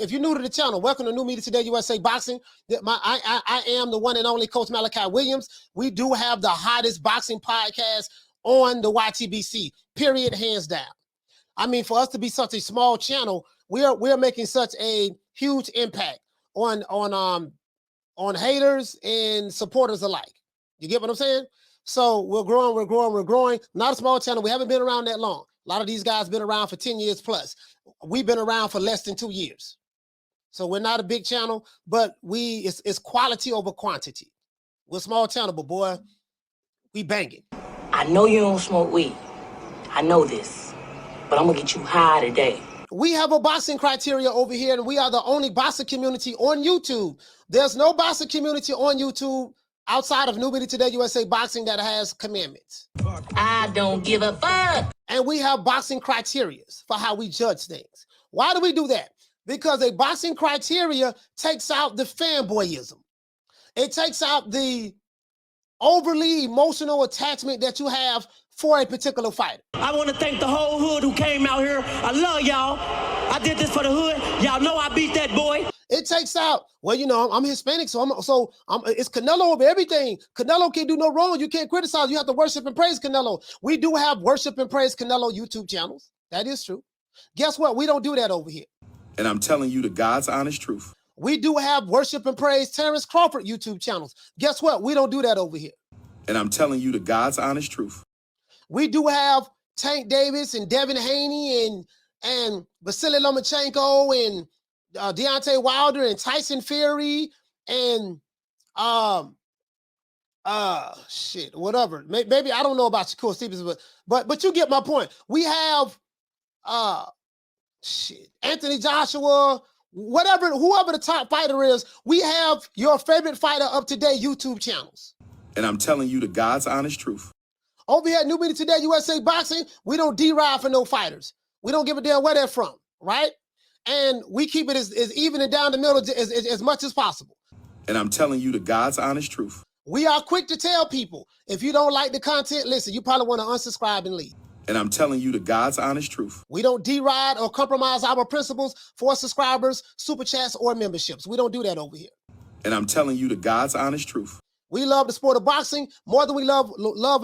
If you're new to the channel, welcome to New Media Today USA Boxing. I am the one and only Coach Malachi Williams. We do have the hottest boxing podcast on the YTBC, period, hands down. I mean, for us to be such a small channel, we're making such a huge impact on haters and supporters alike. You get what I'm saying? So we're growing. Not a small channel. We haven't been around that long. A lot of these guys been around for 10 years plus. We've been around for less than 2 years. So we're not a big channel, but it's quality over quantity. We're a small channel, but boy, we banging. I know you don't smoke weed. I know this, but I'm gonna get you high today. We have a boxing criteria over here, and we are the only boxing community on YouTube. There's no boxing community on YouTube outside of New Media Today USA Boxing that has commandments. I don't give a fuck. And we have boxing criteria for how we judge things. Why do we do that? Because a boxing criteria takes out the fanboyism. It takes out the overly emotional attachment that you have for a particular fighter. I want to thank the whole hood who came out here. I love y'all. I did this for the hood. Y'all know I beat that boy. It takes out, well, you know, I'm Hispanic, so it's Canelo over everything. Canelo can't do no wrong. You can't criticize. You have to worship and praise Canelo. We do have worship and praise Canelo YouTube channels. That is true. Guess what? We don't do that over here. And I'm telling you the God's honest truth. We do have worship and praise Terrence Crawford YouTube channels. Guess what? We don't do that over here. And I'm telling you the God's honest truth. We do have Tank Davis and Devin Haney and Vasily Lomachenko and Deontay Wilder and Tyson Fury and shit, whatever. Maybe I don't know about Shakur Stevens, but you get my point. We have Anthony Joshua, whoever the top fighter is, we have your favorite fighter up to date YouTube channels. And I'm telling you the God's honest truth. Over here at New Media Today USA Boxing, we don't deride for no fighters. We don't give a damn where they're from, right? And we keep it as even and down the middle as much as possible. And I'm telling you the God's honest truth. We are quick to tell people, if you don't like the content, listen, you probably want to unsubscribe and leave. And I'm telling you the God's honest truth. We don't deride or compromise our principles for subscribers, super chats, or memberships. We don't do that over here. And I'm telling you the God's honest truth. We love the sport of boxing more than we love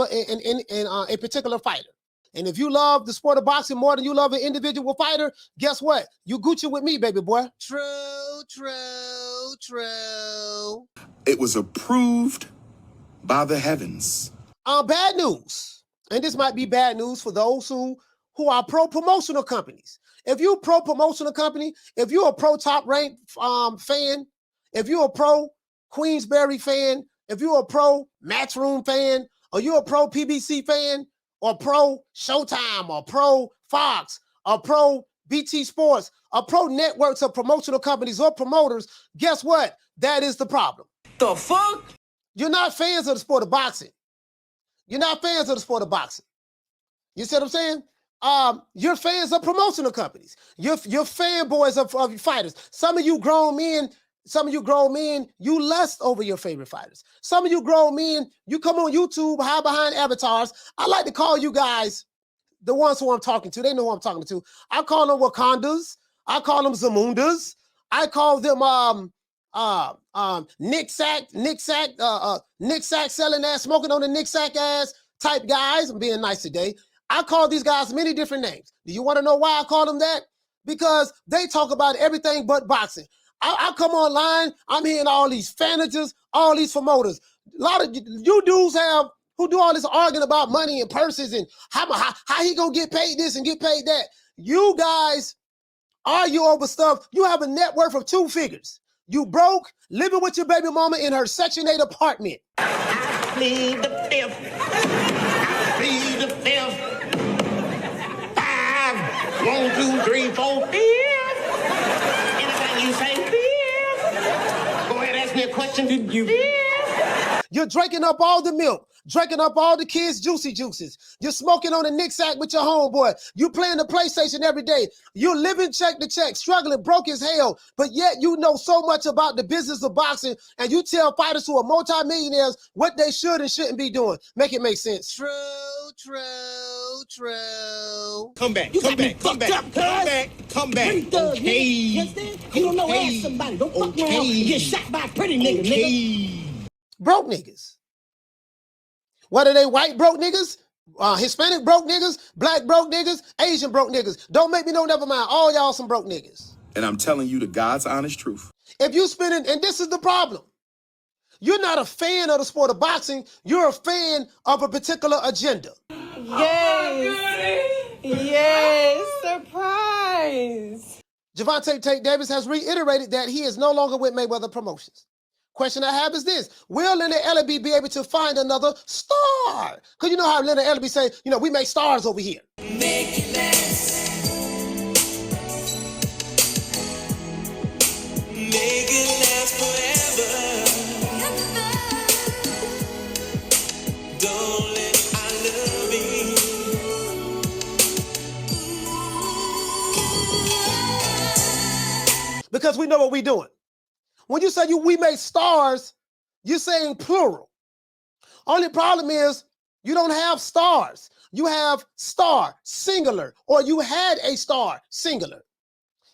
a particular fighter. And if you love the sport of boxing more than you love an individual fighter, guess what? You Gucci with me, baby boy. True, true, true. It was approved by the heavens. Bad news. And this might be bad news for those who are pro-promotional companies. If you're a pro-promotional company, if you're a pro-top rank fan, if you're a pro-Queensberry fan, if you're a pro-Matchroom fan, or you're a pro-PBC fan, or pro-Showtime, or pro-Fox, or pro-BT Sports, or pro-networks of promotional companies or promoters, guess what? That is the problem. The fuck? You're not fans of the sport of boxing. You're not fans of the sport of boxing. You see what I'm saying? You're fans of promotional companies. You're fanboys of fighters. Some of you grown men, you lust over your favorite fighters. Some of you grown men, you come on YouTube, hide behind avatars. I like to call you guys the ones who I'm talking to. They know who I'm talking to. I call them Wakandas. I call them Zamundas. I call them Nick Sack selling ass, smoking on the Nick Sack ass type guys. I'm being nice today. I call these guys many different names. Do you want to know why I call them that? Because they talk about everything but boxing. I come online, I'm hearing all these managers, all these promoters. A lot of you dudes who do all this arguing about money and purses and how he gonna get paid this and get paid that. You guys argue over stuff. You have a net worth of 2 figures. You broke, living with your baby mama in her Section 8 apartment. I plead the fifth. I plead the fifth. 5, 1, 2, 3, 4, 5. Anything you say, 5. Go ahead, ask me a question. Did you? 5. You're drinking up all the milk. drinking up all the kids' juicy juices. You're smoking on a Nick sack with your homeboy. You playing the PlayStation every day. You're living check to check, struggling, broke as hell, but yet you know so much about the business of boxing, and you tell fighters who are multimillionaires what they should and shouldn't be doing. Make it make sense. True. Come back. Okay. You don't know, ask somebody. Don't fuck around and get shot by a pretty nigga. Broke niggas. Whether they white broke niggas, Hispanic broke niggas, black broke niggas, Asian broke niggas. Don't make me know, never mind. All y'all some broke niggas. And I'm telling you the God's honest truth. If you spending, and this is the problem, you're not a fan of the sport of boxing. You're a fan of a particular agenda. Yes, surprise. Gervonta Davis has reiterated that he is no longer with Mayweather Promotions. Question I have is this: will Leonard Ellerbe be able to find another star? Because you know how Leonard Ellerbe say, you know, we make stars over here. Make it last. Make it last forever. Don't let I love you. Because we know what we're doing. When you say we make stars, you're saying plural. Only problem is you don't have stars. You have star, singular, or you had a star, singular.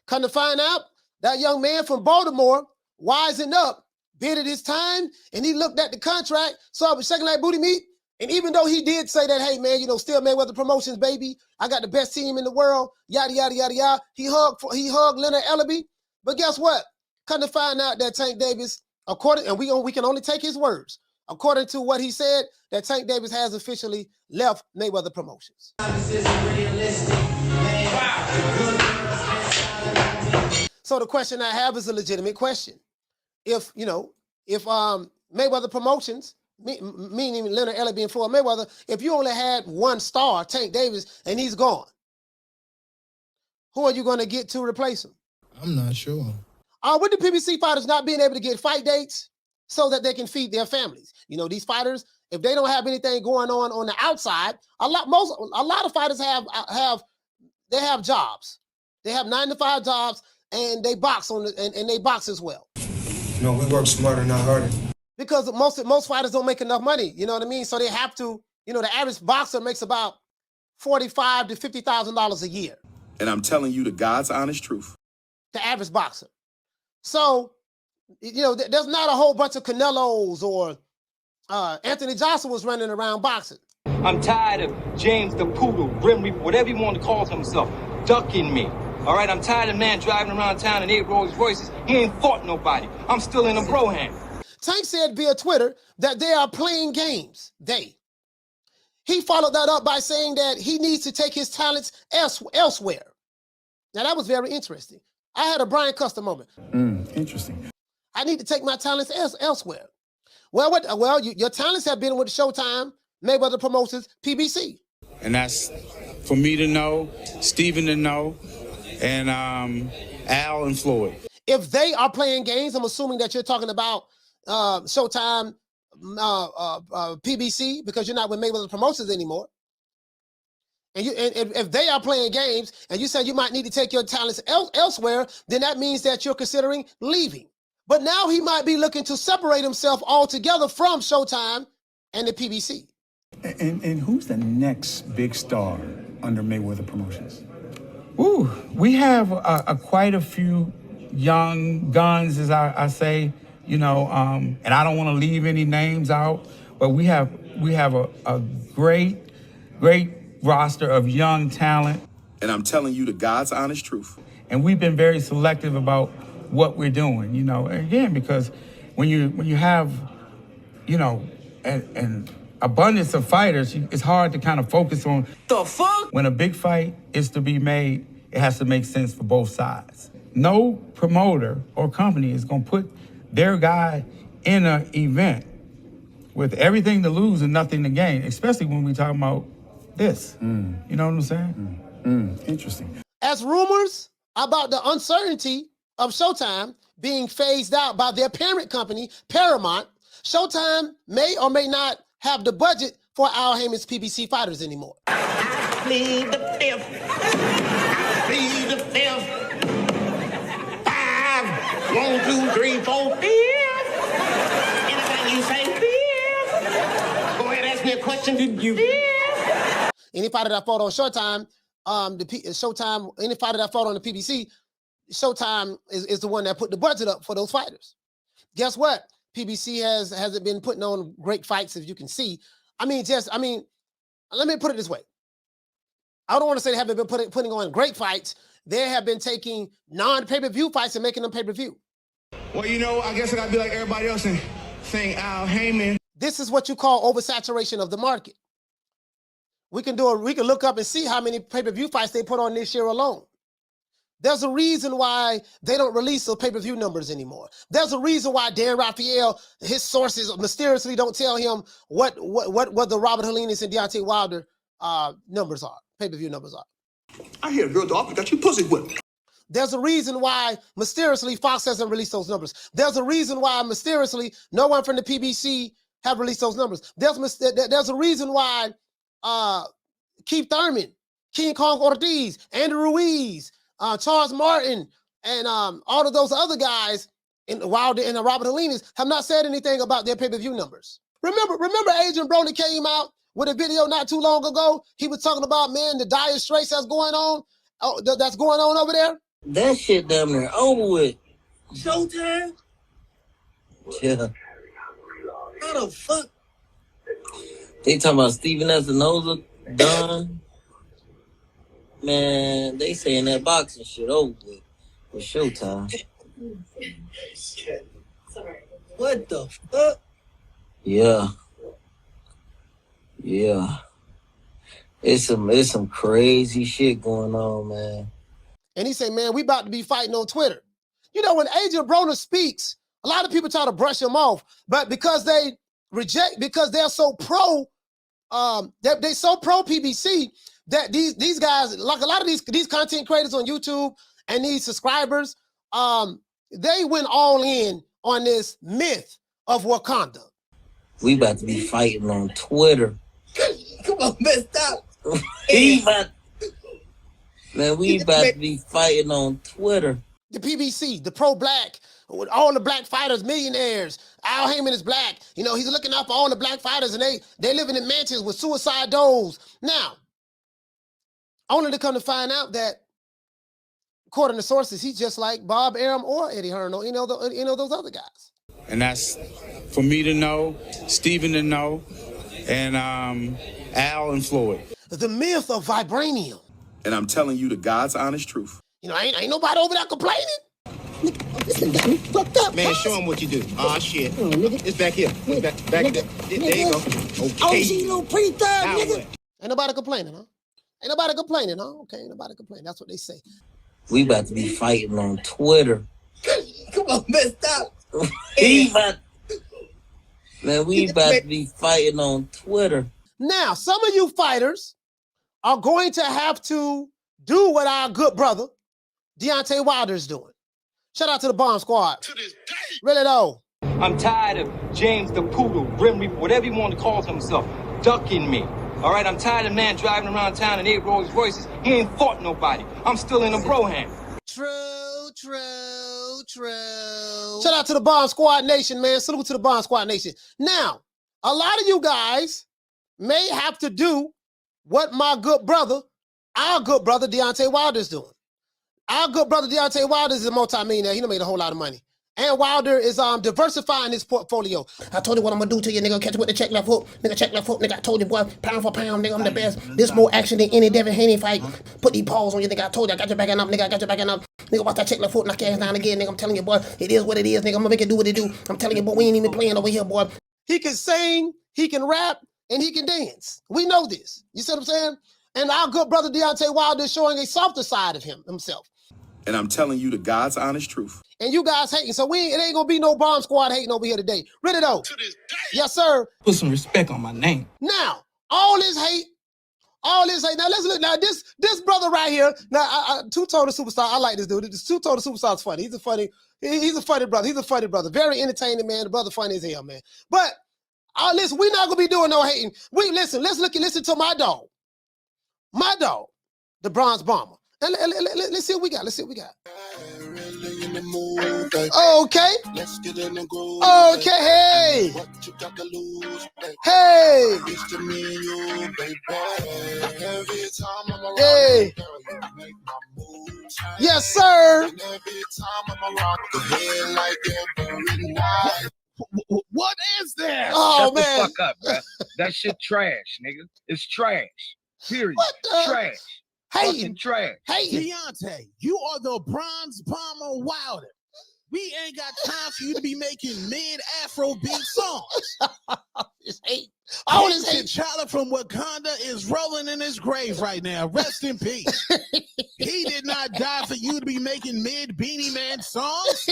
Come to find out, that young man from Baltimore, wising up, bidded his time, and he looked at the contract, saw it was shaking like booty meat, and even though he did say that, hey, man, you know, still Mayweather Promotions, baby, I got the best team in the world, yada, yada, yada, yada, he hugged Leonard Ellerbe, but guess what? Come to find out that Tank Davis, according, and we can only take his words, according to what he said, that Tank Davis has officially left Mayweather Promotions. So the question I have is a legitimate question. If Mayweather Promotions, meaning Leonard Ellerbe and Floyd Mayweather, if you only had one star, Tank Davis, and he's gone, who are you going to get to replace him? I'm not sure. With the PBC fighters not being able to get fight dates so that they can feed their families. You know, these fighters, if they don't have anything going on the outside, a lot of fighters have jobs. They have 9-to-5 jobs, and they box and they box as well. You know, we work smarter, not harder. Because most fighters don't make enough money, you know what I mean? So they have to, you know, the average boxer makes about $45,000 to $50,000 a year. And I'm telling you the God's honest truth. The average boxer. So, you know, there's not a whole bunch of Canelos or Anthony Joshua was running around boxing. I'm tired of James the Poodle, Grim Reaper, whatever you want to call himself, ducking me. All right, I'm tired of man driving around town in 8 Rolls Royces. He ain't fought nobody. I'm still in a bro hand. Tank said via Twitter that they are playing games. He followed that up by saying that he needs to take his talents elsewhere. Now, that was very interesting. I had a Brian Custer moment. Interesting. I need to take my talents elsewhere. Well, your talents have been with Showtime, Mayweather Promotions, PBC. And that's for me to know, Steven to know, and Al and Floyd. If they are playing games, I'm assuming that you're talking about Showtime, PBC, because you're not with Mayweather Promotions anymore. And if they are playing games and you say you might need to take your talents elsewhere, then that means that you're considering leaving. But now he might be looking to separate himself altogether from Showtime and the PBC. And who's the next big star under Mayweather Promotions? Ooh, we have quite a few young guns, as I say, you know, and I don't want to leave any names out, but we have a great roster of young talent. And I'm telling you the God's honest truth. And we've been very selective about what we're doing, you know, again, because when you have, you know, an abundance of fighters, it's hard to kind of focus on The fuck? When a big fight is to be made, it has to make sense for both sides. No promoter or company is going to put their guy in an event with everything to lose and nothing to gain, especially when we're talking about this. You know what I'm saying? Interesting. As rumors about the uncertainty of Showtime being phased out by their parent company, Paramount, Showtime may or may not have the budget for Al Haymon's PBC fighters anymore. Plead the fifth. Plead the fifth. 5, 1, 2, 3, 4, 5. Anything you say, 5. Go ahead, ask me a question. Did you? 5. Any fighter that fought on Showtime, Showtime, any fighter that fought on the PBC, Showtime is the one that put the budget up for those fighters. Guess what? PBC hasn't been putting on great fights, as you can see. Let me put it this way. I don't want to say they haven't been putting on great fights. They have been taking non-pay-per-view fights and making them pay-per-view. Well, you know, I guess I gotta be like everybody else and saying Al Haymon. This is what you call oversaturation of the market. We can look up and see how many pay-per-view fights they put on this year alone. There's a reason why they don't release those pay-per-view numbers anymore. There's a reason why Dan Raphael, his sources mysteriously don't tell him what the Robert Helenas and Deontay Wilder numbers are, pay-per-view numbers are. I hear real dog got you pussy whipped. There's a reason why mysteriously Fox hasn't released those numbers. There's a reason why mysteriously no one from the PBC have released those numbers. There's a reason why Keith Thurman, King Kong Ortiz, Andrew Ruiz, Charles Martin, and all of those other guys in Wilder and Robert Helenas have not said anything about their pay-per-view numbers. Remember Agent Brony came out with a video not too long ago. He was talking about, man, the dire straits that's going on over there. That shit damn near over with. Showtime? Yeah. How the fuck? They talking about Steven Espinoza done. Man, they saying that boxing shit over with Showtime. What the fuck? Yeah. It's some crazy shit going on, man. And he said, man, we about to be fighting on Twitter. You know, when Agent Broner speaks, a lot of people try to brush him off, but because they're so pro, they're so pro PBC that these guys, like a lot of these content creators on YouTube and these subscribers, they went all in on this myth of Wakanda. We about to be fighting on Twitter. Come on, man, stop. Man, we about to be fighting on Twitter. The PBC, the pro-black, with all the black fighters, millionaires. Al Haymon is black. You know, he's looking out for all the black fighters, and they living in mansions with suicide doors. Now, only to come to find out that, according to sources, he's just like Bob Arum or Eddie Hearn, or those other guys. And that's for me to know, Steven to know, and Al and Floyd. The myth of vibranium. And I'm telling you the God's honest truth. You know, ain't nobody over there complaining. This nigga got me fucked up. Man, show him what you do. Oh, shit. Oh, nigga. It's back here. It's back there. There you go. Okay. OG little pre-thug, nigga. Ain't nobody complaining, huh? Ain't nobody complaining, huh? Okay, ain't nobody complaining. That's what they say. We about to be fighting on Twitter. Come on, man, stop. Man, we about to be fighting on Twitter. Now, some of you fighters are going to have to do what our good brother Deontay Wilder's doing. Shout out to the Bomb Squad. To this day. Really though. I'm tired of James the Poodle, Grim Reaper, whatever you want to call himself, ducking me. All right, I'm tired of man driving around town in 8 Rolls Royces. He ain't fought nobody. I'm still in a broham. True. Shout out to the Bomb Squad Nation, man. Salute to the Bomb Squad Nation. Now, a lot of you guys may have to do what our good brother Deontay Wilder's doing. Our good brother Deontay Wilder is a multi-millionaire. He done made a whole lot of money. And Wilder is diversifying his portfolio. I told you what I'm gonna do to you, nigga. Catch you with the check left hook. Nigga, I told you, boy, pound for pound, nigga, I'm the best. This more action than any Devin Haney fight. Put these paws on you, nigga. I told you, I got your backing up, nigga. I got your backing up. Nigga, watch that check left hook, knock your ass down again, nigga. I'm telling you, boy, it is what it is, nigga. I'm gonna make it do what it do. I'm telling you, boy, we ain't even playing over here, boy. He can sing, he can rap, and he can dance. We know this. You see what I'm saying? And our good brother Deontay Wilder is showing a softer side of himself. And I'm telling you the God's honest truth. And you guys hating, so it ain't gonna be no Bomb Squad hating over here today. Really though? To this day. Yes, sir. Put some respect on my name. Now, all this hate. Now let's look. Now this brother right here. Now, Two Total Superstar. I like this dude. This Two Total Superstar is funny. He's a funny brother. He's a funny brother. Very entertaining, man. The brother funny as hell, man. But Oh, listen, we're not gonna be doing no hating. Listen to my dog. My dog, the Bronze Bomber. Let's see what we got. Okay. Let's get in the groove. Okay, hey. What you got to lose, baby? Hey. It's to me and you, baby. Every time I'm around, hey. Girl, you make my mood shine. Yes, sir. And every time I'm around, go ahead like every night. What is that? Oh, Shut man. the fuck up, bro. That shit trash, nigga. It's trash. Period. What the? Trash. Fucking trash. Hey, Deontay, you are the Bronze Bomber Wilder. We ain't got time for you to be making mid-Afro beat songs. It's hate. All this hate. T'Challa from Wakanda is rolling in his grave right now. Rest in peace. He did not die for you to be making mid-Beanie Man songs.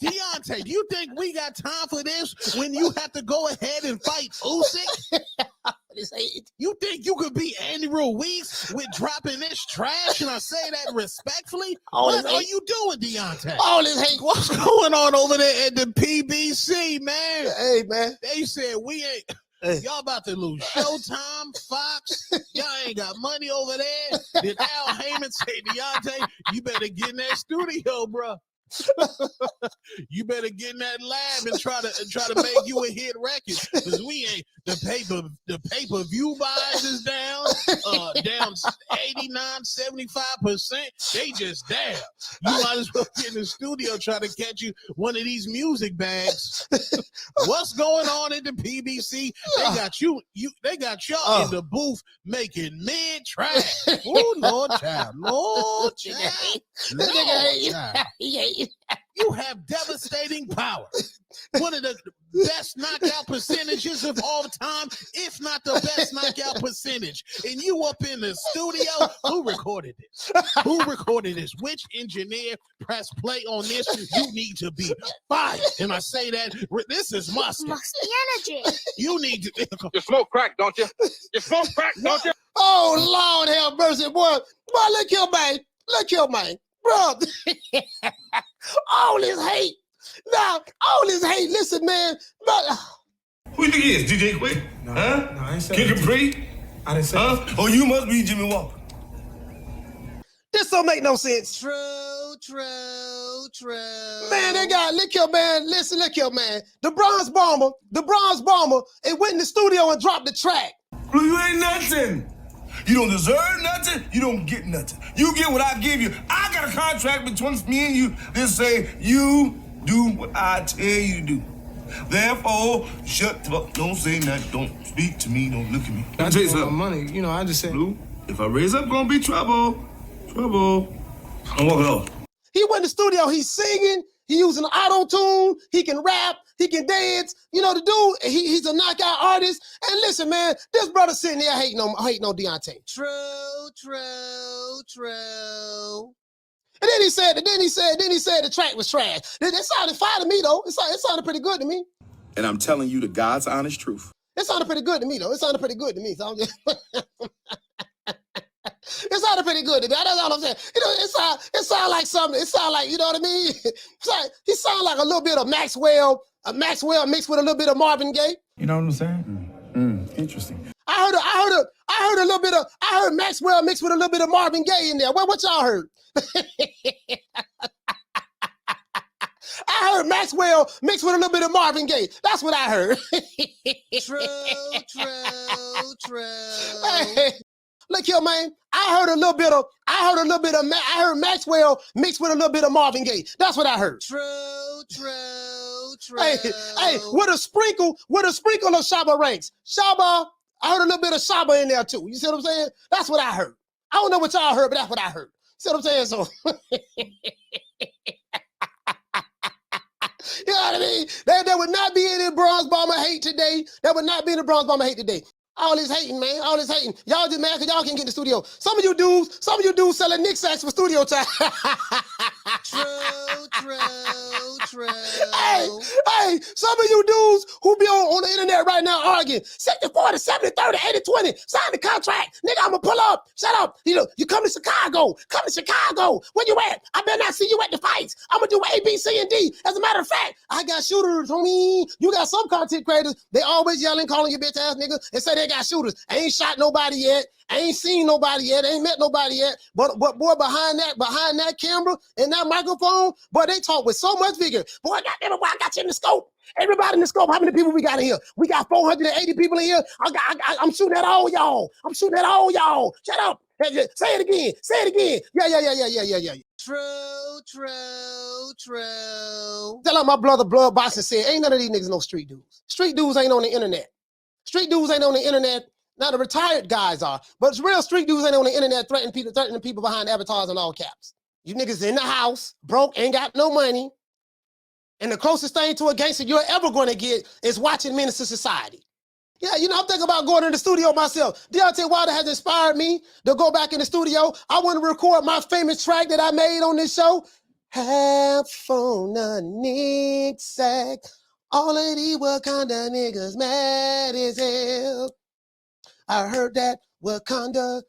Deontay, do you think we got time for this when you have to go ahead and fight Usyk? You think you could beat Andy Ruiz with dropping this trash? And I say that respectfully. What are you doing, Deontay? All this hate. What's going on over there at the PBC, man? Hey, man. They said we ain't. Y'all about to lose Showtime, Fox. Y'all ain't got money over there. Did Al Haymon say, Deontay, you better get in that studio, bro? You better get in that lab and try to make you a hit record, because we ain't the pay-per-view buys is down 89-75%. They just down. You might as well get in the studio trying to catch you one of these music bags. What's going on at the PBC? They got y'all in the booth making mid trash. Oh Lord child. You have devastating power. One of the best knockout percentages of all time, if not the best knockout percentage. And you up in the studio. Who recorded this? Which engineer pressed play on this? You need to be fired. And I say that this is mustard. Musty energy. You need to. You smoke crack, don't you? You smoke crack, don't you? Oh, Lord have mercy, boy. Boy, look here, man. Bro, all this hate. Now, all this hate. Listen, man. Who you think he is? DJ Quick? No, huh? no, I ain't said Kick that. and Free? I didn't say huh? that. Oh, you must be Jimmy Walker. This don't make no sense. True. Man, they got, look here, man. Listen, look here, man. The Bronze Bomber, it went in the studio and dropped the track. Well, you ain't nothing. You don't deserve nothing. You don't get nothing. You get what I give you. I got a contract between me and you that say you do what I tell you to do. Therefore, shut the fuck. Don't say nothing. Don't speak to me. Don't look at me. I just want money. You know, I just said. Blue, if I raise up, gonna be trouble. Trouble. I'm walking off. He went in the studio. He's singing. He using auto-tune. He can rap. He can dance. You know, the dude, he's a knockout artist. And listen, man, this brother sitting there hating on Deontay. True. And then he said the track was trash. It sounded fine to me, though. It sounded pretty good to me. And I'm telling you the God's honest truth. It sounded pretty good to me, though. It sounded pretty good to me. So I'm just it sounded pretty good to me. That's all I'm saying. You know, it sound like something. It sound like, you know what I mean? He sound like a little bit of Maxwell mixed with a little bit of Marvin Gaye. You know what I'm saying? Interesting. I heard a little bit of Maxwell mixed with a little bit of Marvin Gaye in there. What y'all heard? I heard Maxwell mixed with a little bit of Marvin Gaye. That's what I heard. True. Hey, look here, man. I heard Maxwell mixed with a little bit of Marvin Gaye. That's what I heard. True. Hey, with a sprinkle of Shaba ranks. Shaba, I heard a little bit of Shaba in there too. You see what I'm saying? That's what I heard. I don't know what y'all heard, but that's what I heard. See what I'm saying? So, you know what I mean? There would not be any Bronze Bomber hate today. All this hating, man. All this hating. Y'all just mad because y'all can't get in the studio. Some of you dudes selling Nick sacks for studio time. True. Hey, some of you dudes who be on the internet right now arguing 60-40, 70-30, 80-20, sign the contract. Nigga, I'm gonna pull up. Shut up. You know, you come to Chicago. Where you at? I better not see you at the fights. I'm never do A, B, C, and D. As a matter of fact, I got shooters, homie. You got some content creators, they always yelling, calling you bitch ass nigga, and say they got shooters. I ain't shot nobody yet. I ain't seen nobody yet. I ain't met nobody yet. But boy, behind that camera and that microphone, boy, they talk with so much vigor. Boy, goddamn, boy, I got you in the scope. Everybody in the scope, how many people we got in here? We got 480 people in here. I'm shooting at all y'all. I'm shooting at all y'all. Shut up. Say it again. Say it again. Yeah. True. Tell like my brother Blood Boxer said, ain't none of these niggas no street dudes. Street dudes ain't on the internet. Street dudes ain't on the internet. Now the retired guys are, but it's real street dudes ain't on the internet threatening people behind avatars in all caps. You niggas in the house, broke, ain't got no money. And the closest thing to a gangster you're ever going to get is watching Menace to Society. Yeah, you know, I'm thinking about going in the studio myself. Deontay Wilder has inspired me to go back in the studio. I want to record my famous track that I made on this show. Half on a Nick sack. All of these Wakanda niggas mad as hell. I heard that Wakanda,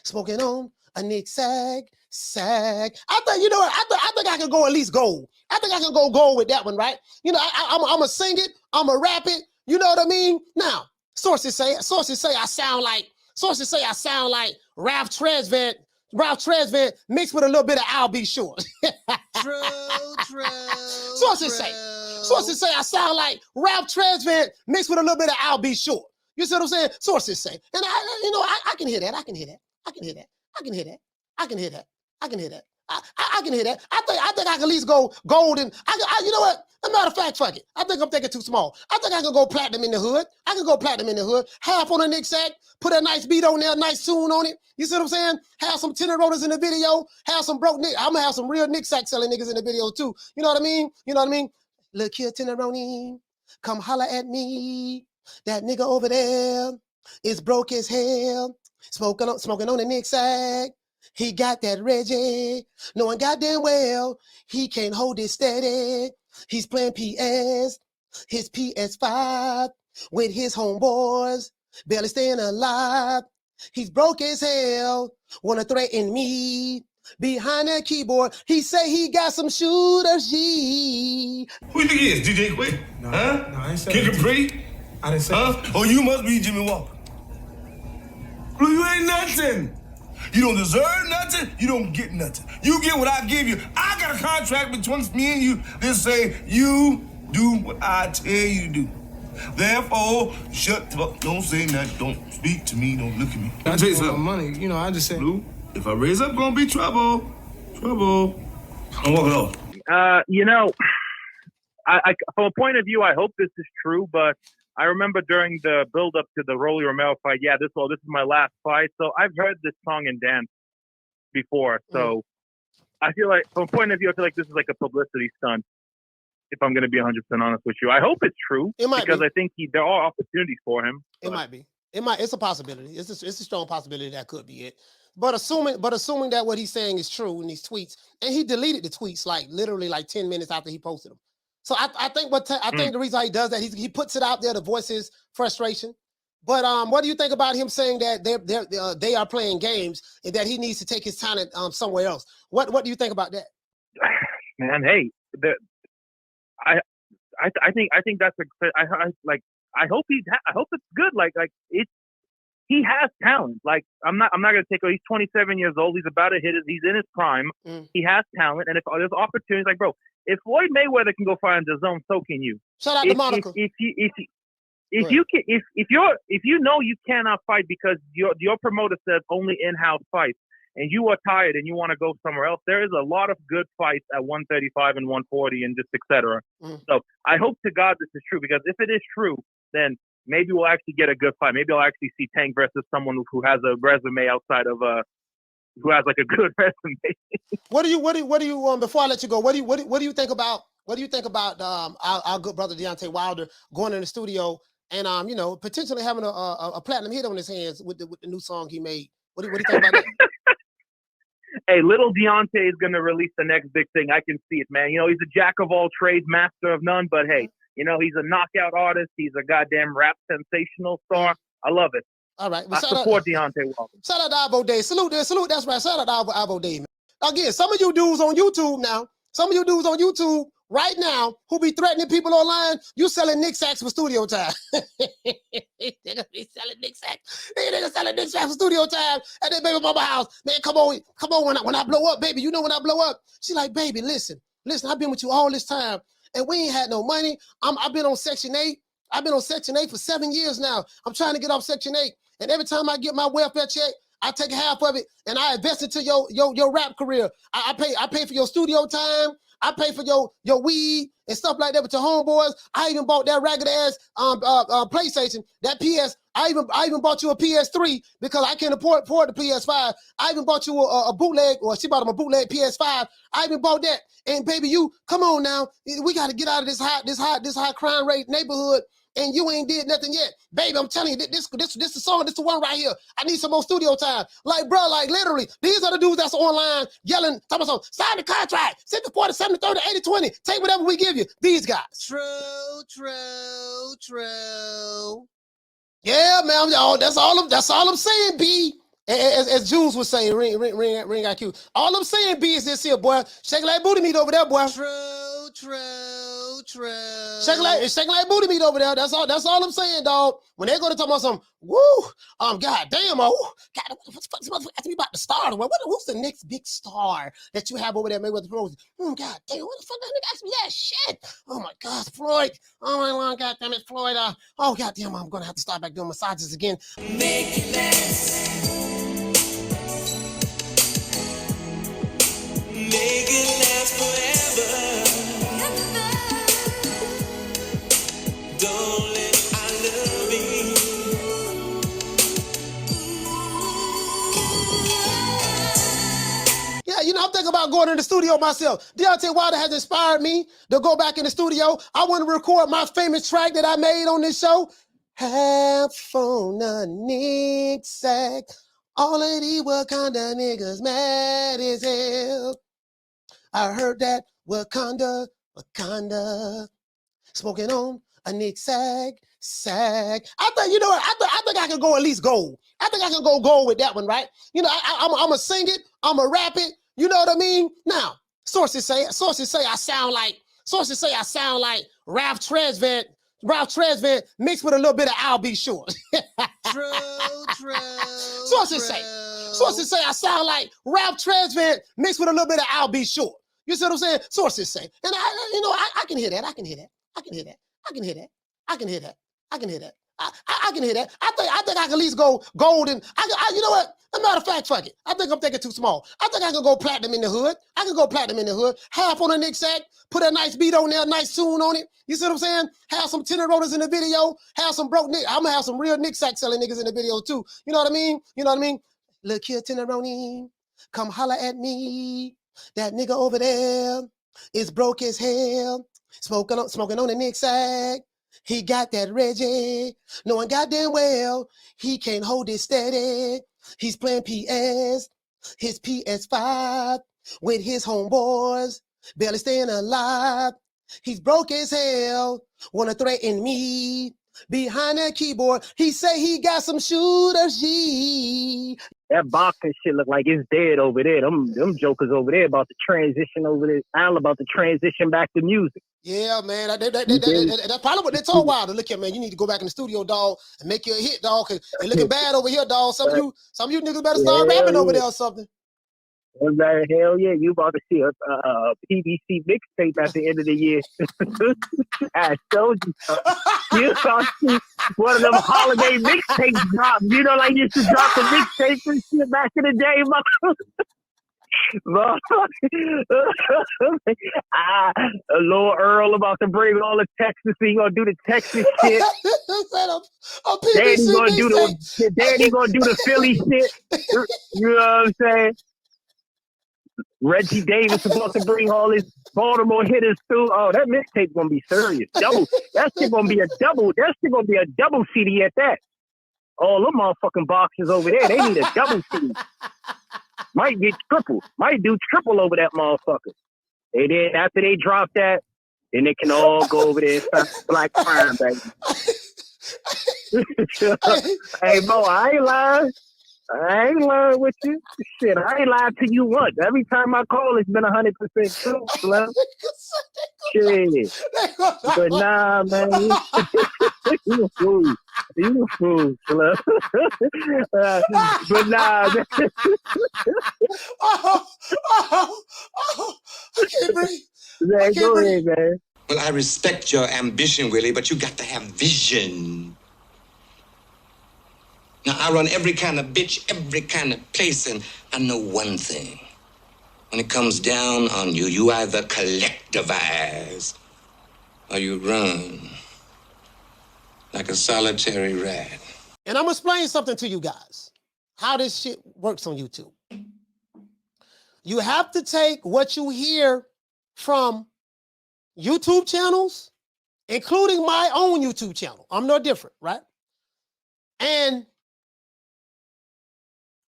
smoking on a Nick sag. I think, you know what? I think I can go at least gold. I think I can go gold with that one, right? You know, I'm gonna sing it. I'm gonna rap it. You know what I mean? Now, sources say I sound like Ralph Tresvant mixed with a little bit of Al B. Short. True. Sources say I sound like Ralph Tresvant mixed with a little bit of Al B. Short. You see what I'm saying? Sources say, and I can hear that. I can hear that. I can hear that. I think I can at least go gold and you know what? As a matter of fact, fuck it. I think I'm thinking too small. I think I can go platinum in the hood. Half on a Nick sack, put a nice beat on there, nice tune on it. You see what I'm saying? Have some tenor rollers in the video, have some broke Nick. I'm gonna have some real Nick sack selling niggas in the video too. You know what I mean? Look here, Tenoroni, come holler at me. That nigga over there is broke as hell. Smoking on the Nick sack. He got that Reggie, knowing goddamn well he can't hold it steady. He's playing PS, his PS5 with his homeboys, barely staying alive. He's broke as hell, wanna threaten me. Behind that keyboard, he say he got some shooters, G. Who you think he is, DJ Quick? No, I ain't saying Kid that. Capri? I didn't say that. Oh, you must be Jimmy Walker. Blue, you ain't nothing. You don't deserve nothing. You don't get nothing. You get what I give you. I got a contract between me and you that say you do what I tell you to do. Therefore, shut the fuck. Don't say nothing. Don't speak to me. Don't look at me. I just want money. You know, I just said. Blue, if I raise up, gonna be trouble. I'm walking off. You know, I from a point of view, I hope this is true, but I remember during the build-up to the Rolly Romero fight, this is my last fight. So I've heard this song and dance before. So I feel like, from a point of view, I feel like this is like a publicity stunt, if I'm going to be 100% honest with you. I hope it's true, because I think there are opportunities for him. It might be. It's a possibility. It's a strong possibility that could be it. But assuming that what he's saying is true in these tweets, and he deleted the tweets literally 10 minutes after he posted them. So I think the reason he does that, he puts it out there to voice his frustration. But what do you think about him saying that they are playing games and that he needs to take his talent somewhere else? What do you think about that? Man, hey, I think that's I hope it's good. He has talent. I'm not gonna take it. He's 27 years old. He's about to hit it. He's in his prime. He has talent, and if there's opportunities, bro. If Floyd Mayweather can go find the zone, so can you. Shout out to Monica. If you know you cannot fight because your promoter says only in-house fights, and you are tired and you want to go somewhere else, there is a lot of good fights at 135 and 140 and just etc. So I hope to God this is true, because if it is true, then maybe we'll actually get a good fight. Maybe I'll actually see Tank versus someone who has a resume outside of who has a good resume. What do you before I let you go, what do you think about our good brother Deontay Wilder going in the studio and potentially having a platinum hit on his hands with the new song he made? What do you think about that? Hey, little Deontay is going to release the next big thing. I can see it, man. He's a jack of all trades, master of none, but hey, he's a knockout artist. He's a goddamn rap sensational star. I love it. All right. I support Deontay Wilder. Shout out to Avo Day. Salute. That's right. Shout out to Avo Day, man. again, some of you dudes on YouTube now, right now who be threatening people online, you selling Nick Sacks for studio time. Niggas be selling Nick Sacks. Niggas selling Nick Sacks for studio time at their baby mama house. Man, come on when I blow up, baby. You know when I blow up. She like, baby, listen, I've been with you all this time and we ain't had no money. I've been on Section 8. I've been on Section 8 for 7 years now. I'm trying to get off Section 8. And every time I get my welfare check, I take half of it and I invest into your rap career. I pay for your studio time. I pay for your weed and stuff like that with your homeboys. I even bought that ragged ass PlayStation, that PS. I even bought you a PS3 because I can't afford the PS5. I even bought you a bootleg, or she bought him a bootleg PS5. I even bought that. And baby, you come on now. We got to get out of this high crime rate neighborhood. And you ain't did nothing yet. Baby, I'm telling you, this the song, this the one right here. I need some more studio time. Like, bro, like literally, these are the dudes that's online yelling, talking about sign the contract, 60-40, 70-30, 80-20, take whatever we give you. These guys. True. Yeah, man, that's all I'm saying, B. As Jules was saying, ring IQ. All I'm saying, B, is this here, boy. Shaking like booty meat over there, boy. True. Shaking like booty meat over there. That's all I'm saying, dog. When they're going to talk about some, god damn, God, what's me about the star? Who's the next big star that you have over there, Mayweather Promotions? God damn, what the fuck that nigga asked me that shit? Oh my gosh, Floyd. Oh my God, god damn it, Floyd. Oh god damn, I'm gonna have to start back doing massages again. Make it last. Make it last forever. Don't let I love you. Yeah, you know, I'm thinking about going in the studio myself. Deontay Wilder has inspired me to go back in the studio. I want to record my famous track that I made on this show. Half on a Nick Sack. All of these Wakanda niggas mad as hell. I heard that Wakanda, smoking on a Nick Sack. I think, you know what? I think I can go at least gold. I think I can go gold with that one, right? You know, I'm gonna sing it. I'm gonna rap it. You know what I mean? Now, sources say I sound like Ralph Tresvant mixed with a little bit of I'll Be Sure. True. Sources say I sound like Ralph Tresvant mixed with a little bit of I'll Be Sure. You see what I'm saying? Sources say. And I can hear that. I can hear that. I can hear that. I think I can at least go gold and you know what? As a matter of fact, fuck it. I think I'm thinking too small. I think I can go platinum in the hood. Half on a Nick Sack, put a nice beat on there, nice tune on it. You see what I'm saying? Have some tenor rollers in the video, have some broke Nick. I'm gonna have some real Nick Sack selling niggas in the video too. You know what I mean? Look here, Tenoroni, come holler at me. That nigga over there is broke as hell. Smoking on the Nick Sack. He got that Reggie, knowing goddamn well he can't hold it steady. He's playing PS, his PS5 with his homeboys, barely staying alive. He's broke as hell, wanna threaten me. Behind that keyboard, he say he got some shooters, G. That boxing shit look like it's dead over there. Them jokers over there about to transition over there. I'm about to transition back to music. Yeah, man. That's probably what they told Wilder. Look here, man. You need to go back in the studio, dog, and make your hit, dog. Cause it's looking bad over here, dog. Some of you niggas better start rapping over there or something. Hell yeah, you about to see a PBC mixtape at the end of the year. I told you. You about to see one of them holiday mixtapes drop. You know, like you used to drop the mixtapes and shit back in the day, Lord Earl about to bring all the Texas. He gonna do the Texas shit. Daddy gonna do the Philly shit. You know what I'm saying? Reggie Davis about to bring all his Baltimore hitters through. Oh, that mixtape gonna be serious. That shit gonna be a double CD at that. All them motherfucking boxes over there, they need a double CD. Might get triple. Might do triple over that motherfucker. And then after they drop that, then they can all go over there and start Black Crime, baby. Hey, Mo, I ain't lying. I ain't learned with you. Shit, I ain't lied to you once. Every time I call, it's been 100% true, Slim. Shit. But nah, man. You a fool. You a fool, Slim. But nah, man. I can't breathe. Man, go ahead, man. Well, I respect your ambition, Willie, but you got to have vision. Now, I run every kind of bitch, every kind of place, and I know one thing. When it comes down on you, you either collectivize or you run like a solitary rat. And I'm going to explain something to you guys, how this shit works on YouTube. You have to take what you hear from YouTube channels, including my own YouTube channel. I'm no different, right? And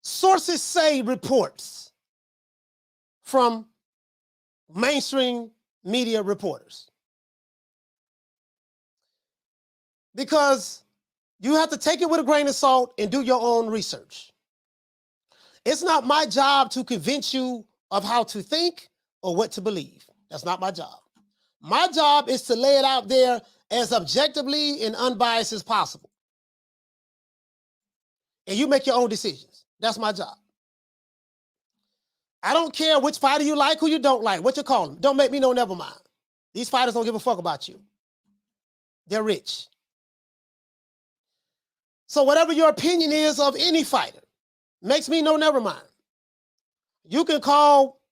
sources say reports from mainstream media reporters. Because you have to take it with a grain of salt and do your own research. It's not my job to convince you of how to think or what to believe. That's not my job. My job is to lay it out there as objectively and unbiased as possible. And you make your own decisions. That's my job. I don't care which fighter you like, who you don't like, what you call them. Don't make me know, never mind. These fighters don't give a fuck about you. They're rich. So whatever your opinion is of any fighter, makes me know, never mind. You can call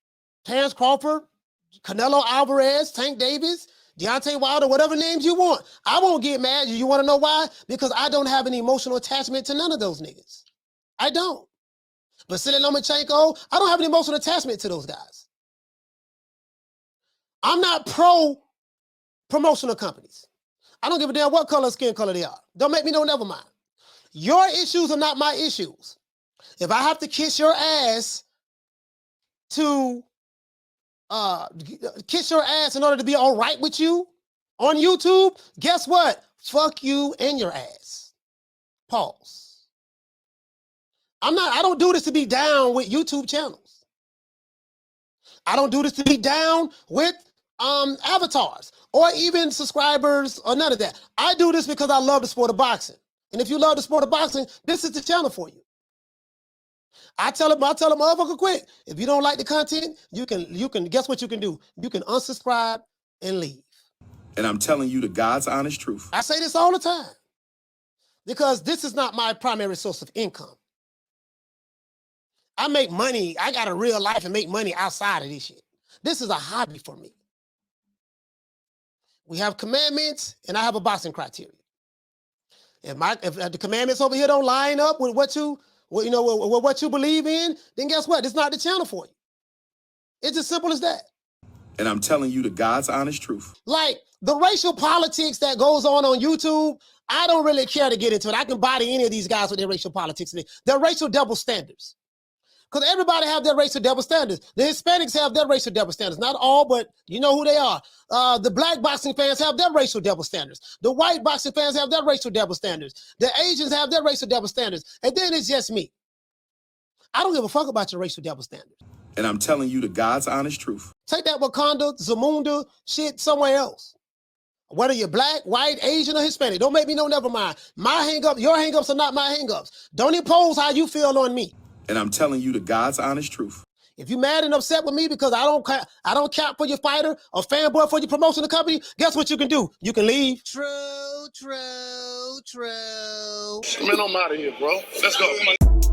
Terrence Crawford, Canelo Alvarez, Tank Davis, Deontay Wilder, whatever names you want. I won't get mad. You want to know why? Because I don't have an emotional attachment to none of those niggas. I don't. Vasily Lomachenko, I don't have an emotional attachment to those guys. I'm not pro promotional companies. I don't give a damn what color skin color they are. Don't make me know, never mind. Your issues are not my issues. If I have to kiss your ass to kiss your ass in order to be all right with you on YouTube, guess what? Fuck you and your ass. Pause. I don't do this to be down with YouTube channels. I don't do this to be down with avatars or even subscribers or none of that. I do this because I love the sport of boxing. And if you love the sport of boxing, this is the channel for you. I tell them, motherfucker, quit. If you don't like the content, you can guess what you can do? You can unsubscribe and leave. And I'm telling you the God's honest truth. I say this all the time because this is not my primary source of income. I make money. I got a real life and make money outside of this shit. This is a hobby for me. We have commandments and I have a boxing criteria. If the commandments over here don't line up with what you believe in, then guess what? It's not the channel for you. It's as simple as that. And I'm telling you the God's honest truth. Like the racial politics that goes on YouTube, I don't really care to get into it. I can body any of these guys with their racial politics. Their racial double standards. Because everybody have their racial double standards. The Hispanics have their racial double standards. Not all, but you know who they are. The black boxing fans have their racial double standards. The white boxing fans have their racial double standards. The Asians have their racial double standards. And then it's just me. I don't give a fuck about your racial double standards. And I'm telling you the God's honest truth. Take that Wakanda, Zamunda shit somewhere else. Whether you're black, white, Asian, or Hispanic. Don't make me know, never mind. My hang-up, your hang-ups are not my hang-ups. Don't impose how you feel on me. And I'm telling you the God's honest truth. If you're mad and upset with me because I don't count for your fighter or fanboy for your promotional company, guess what you can do? You can leave. True. Man, I'm out of here, bro. Let's go. Come on.